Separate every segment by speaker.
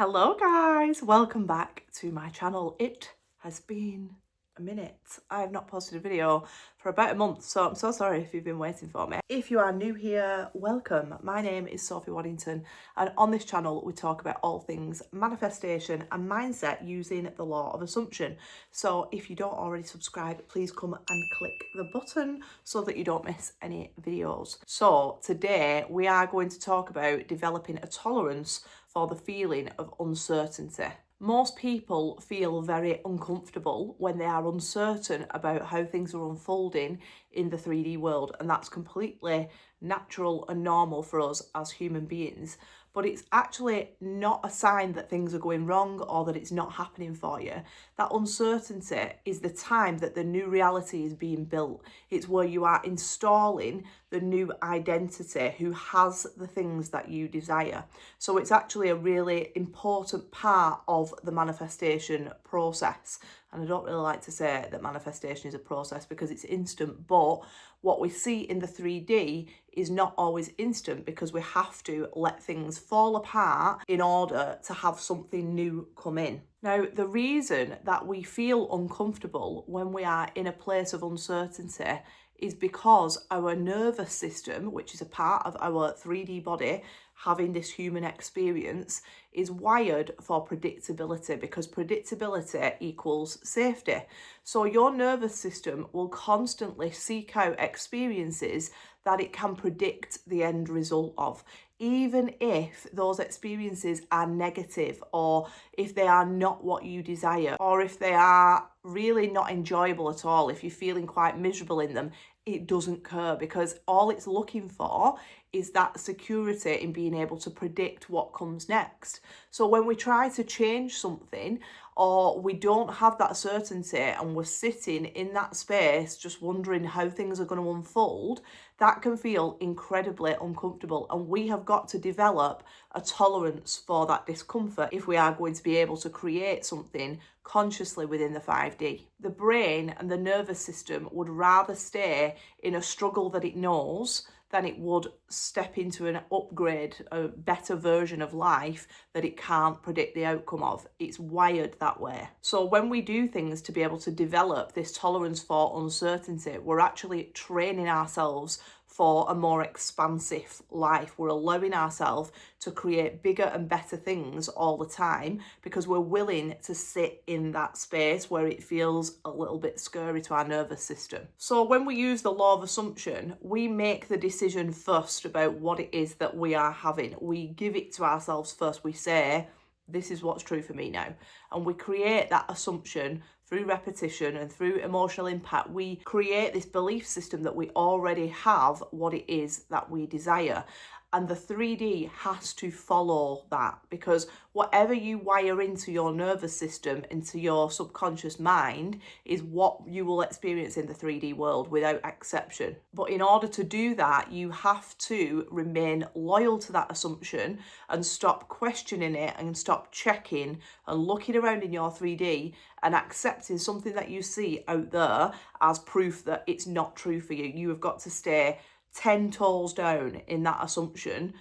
Speaker 1: Hello guys, welcome back to my channel. It has been a minute. I have not posted a video for about a month, so I'm so sorry if you've been waiting for me. If you are new here, welcome. My name is Sophie Waddington, and on this channel we talk about all things manifestation and mindset using the law of assumption. So if you don't already subscribe, please come and click the button so that you don't miss any videos. So today we are going to talk about developing a tolerance for the feeling of uncertainty. Most people feel very uncomfortable when they are uncertain about how things are unfolding in the 3D world, and that's completely natural and normal for us as human beings. But it's actually not a sign that things are going wrong or that it's not happening for you. That uncertainty is the time that the new reality is being built. It's where you are installing the new identity who has the things that you desire. So it's actually a really important part of the manifestation process. And I don't really like to say that manifestation is a process because it's instant, but what we see in the 3D is not always instant because we have to let things fall apart in order to have something new come in. Now, the reason that we feel uncomfortable when we are in a place of uncertainty is because our nervous system, which is a part of our 3D body, having this human experience, is wired for predictability because predictability equals safety. So your nervous system will constantly seek out experiences that it can predict the end result of, even if those experiences are negative, or if they are not what you desire, or if they are really not enjoyable at all, if you're feeling quite miserable in them. It doesn't care because all it's looking for is that security in being able to predict what comes next. So when we try to change something, or we don't have that certainty and we're sitting in that space just wondering how things are going to unfold, that can feel incredibly uncomfortable, and we have got to develop a tolerance for that discomfort if we are going to be able to create something consciously within the 5D. The brain and the nervous system would rather stay in a struggle that it knows than it would step into an upgrade, a better version of life that it can't predict the outcome of. It's wired that way. So when we do things to be able to develop this tolerance for uncertainty, we're actually training ourselves for a more expansive life. We're allowing ourselves to create bigger and better things all the time because we're willing to sit in that space where it feels a little bit scary to our nervous system. So when we use the law of assumption, we make the decision first about what it is that we are having. We give it to ourselves first. We say, this is what's true for me now. And we create that assumption through repetition and through emotional impact. We create this belief system that we already have what it is that we desire. And the 3D has to follow that, because whatever you wire into your nervous system, into your subconscious mind, is what you will experience in the 3D world without exception. But in order to do that, you have to remain loyal to that assumption and stop questioning it and stop checking and looking around in your 3D and accepting something that you see out there as proof that it's not true for you. You have got to stay 10 toes down in that assumption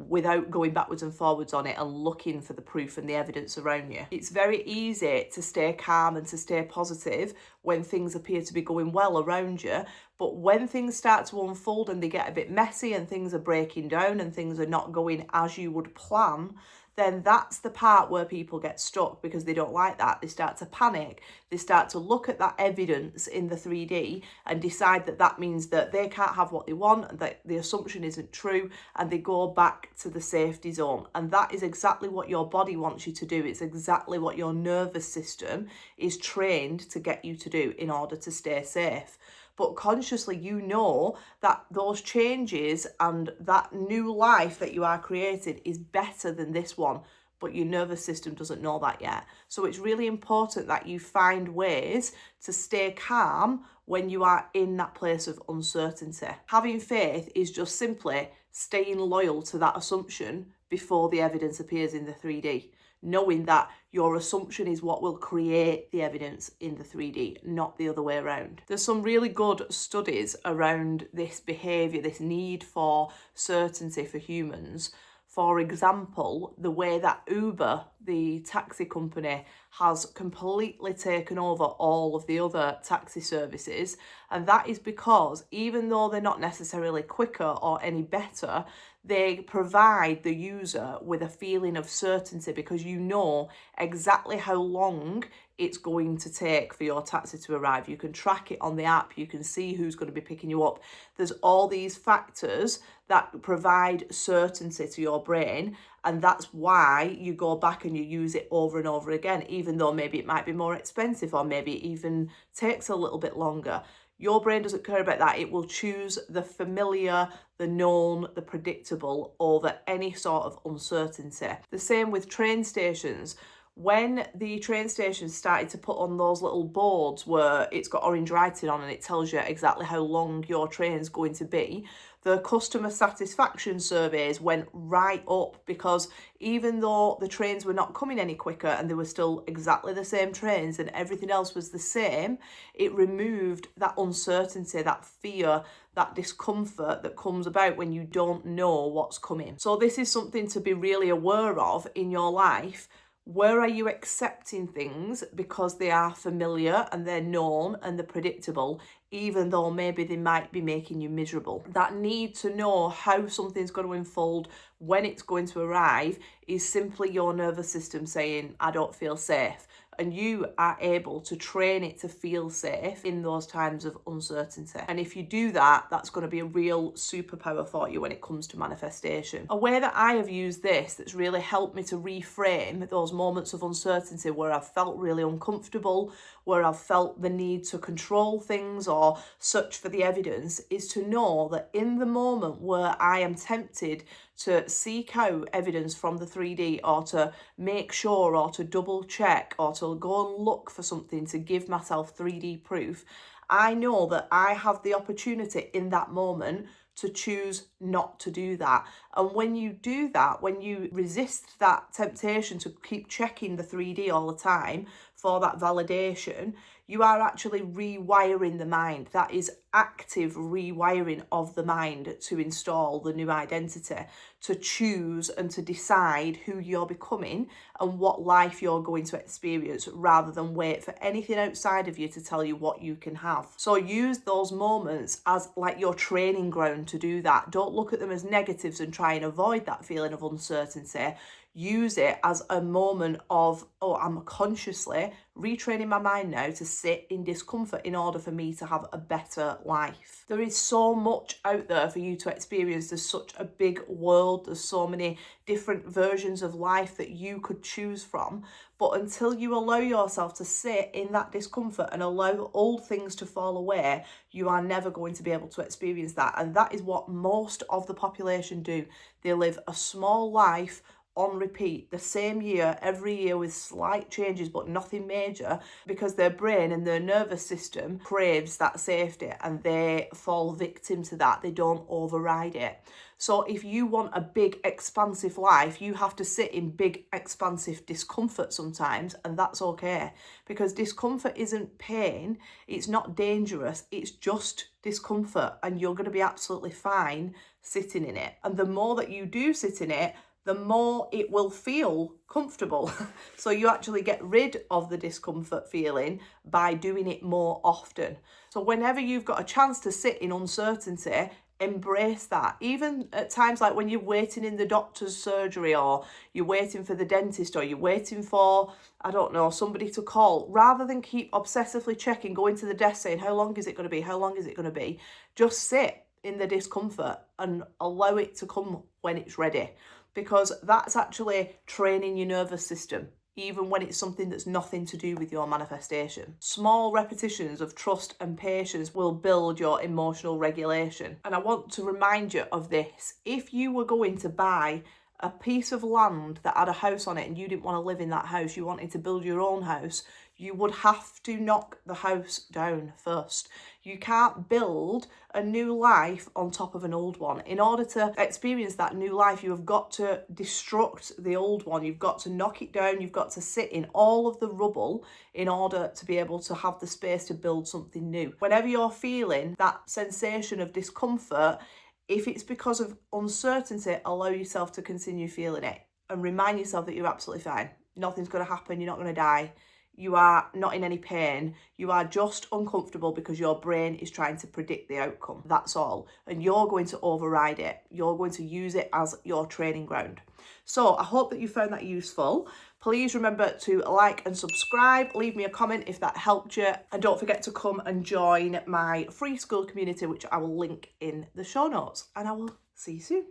Speaker 1: without going backwards and forwards on it and looking for the proof and the evidence around you. It's very easy to stay calm and to stay positive when things appear to be going well around you, but when things start to unfold and they get a bit messy and things are breaking down and things are not going as you would plan, then that's the part where people get stuck because they don't like that. They start to panic. They start to look at that evidence in the 3D and decide that that means that they can't have what they want and that the assumption isn't true, and they go back to the safety zone. And that is exactly what your body wants you to do. It's exactly what your nervous system is trained to get you to do in order to stay safe. But consciously you know that those changes and that new life that you are creating is better than this one, but your nervous system doesn't know that yet. So it's really important that you find ways to stay calm when you are in that place of uncertainty. Having faith is just simply staying loyal to that assumption before the evidence appears in the 3D. Knowing that your assumption is what will create the evidence in the 3D, not the other way around. There's some really good studies around this behaviour, this need for certainty for humans. For example, the way that Uber, the taxi company has completely taken over all of the other taxi services. And that is because even though they're not necessarily quicker or any better, they provide the user with a feeling of certainty, because you know exactly how long it's going to take for your taxi to arrive. You can track it on the app, you can see who's going to be picking you up. There's all these factors that provide certainty to your brain, and that's why you go back and you use it over and over again, even though maybe it might be more expensive or maybe it even takes a little bit longer. Your brain doesn't care about that. It will choose the familiar, the known, the predictable over any sort of uncertainty. The same with train stations. When the train stations started to put on those little boards where it's got orange writing on and it tells you exactly how long your train's going to be, the customer satisfaction surveys went right up, because even though the trains were not coming any quicker and they were still exactly the same trains and everything else was the same, it removed that uncertainty, that fear, that discomfort that comes about when you don't know what's coming. So this is something to be really aware of in your life. Where are you accepting things because they are familiar and they're known and they're predictable, even though maybe they might be making you miserable? That need to know how something's going to unfold, when it's going to arrive, is simply your nervous system saying, I don't feel safe. And you are able to train it to feel safe in those times of uncertainty. And if you do that, that's going to be a real superpower for you when it comes to manifestation. A way that I have used this that's really helped me to reframe those moments of uncertainty where I've felt really uncomfortable, where I've felt the need to control things or search for the evidence, is to know that in the moment where I am tempted to seek out evidence from the 3D, or to make sure, or to double check, or to go and look for something to give myself 3D proof, I know that I have the opportunity in that moment to choose not to do that. And when you do that, when you resist that temptation to keep checking the 3D all the time for that validation, you are actually rewiring the mind. That is active rewiring of the mind to install the new identity, to choose and to decide who you're becoming and what life you're going to experience, rather than wait for anything outside of you to tell you what you can have. So use those moments as like your training ground to do that. Don't look at them as negatives and try and avoid that feeling of uncertainty. Use it as a moment of, oh, I'm consciously retraining my mind now to sit in discomfort in order for me to have a better life. There is so much out there for you to experience. There's such a big world. There's so many different versions of life that you could choose from. But until you allow yourself to sit in that discomfort and allow old things to fall away, you are never going to be able to experience that. And that is what most of the population do. They live a small life on repeat, the same year, every year, with slight changes but nothing major, because their brain and their nervous system craves that safety and they fall victim to that. They don't override it. So if you want a big expansive life, you have to sit in big expansive discomfort sometimes, and that's okay, because discomfort isn't pain, it's not dangerous, it's just discomfort, and you're going to be absolutely fine sitting in it. And the more that you do sit in it, the more it will feel comfortable. So you actually get rid of the discomfort feeling by doing it more often. So whenever you've got a chance to sit in uncertainty, embrace that. Even at times like when you're waiting in the doctor's surgery, or you're waiting for the dentist, or you're waiting for, I don't know, somebody to call, rather than keep obsessively checking, going to the desk saying, how long is it going to be? How long is it going to be? Just sit in the discomfort and allow it to come when it's ready. Because that's actually training your nervous system, even when it's something that's nothing to do with your manifestation. Small repetitions of trust and patience will build your emotional regulation. And I want to remind you of this. If you were going to buy a piece of land that had a house on it and you didn't want to live in that house, you wanted to build your own house, you would have to knock the house down first. You can't build a new life on top of an old one. In order to experience that new life, you have got to destruct the old one. You've got to knock it down. You've got to sit in all of the rubble in order to be able to have the space to build something new. Whenever you're feeling that sensation of discomfort, if it's because of uncertainty, allow yourself to continue feeling it and remind yourself that you're absolutely fine. nothing's going to happen, you're not going to die. You are not in any pain. You are just uncomfortable because your brain is trying to predict the outcome. That's all. And you're going to override it. You're going to use it as your training ground. So I hope that you found that useful. Please remember to like and subscribe. Leave me a comment if that helped you. And don't forget to come and join my free school community, which I will link in the show notes. And I will see you soon.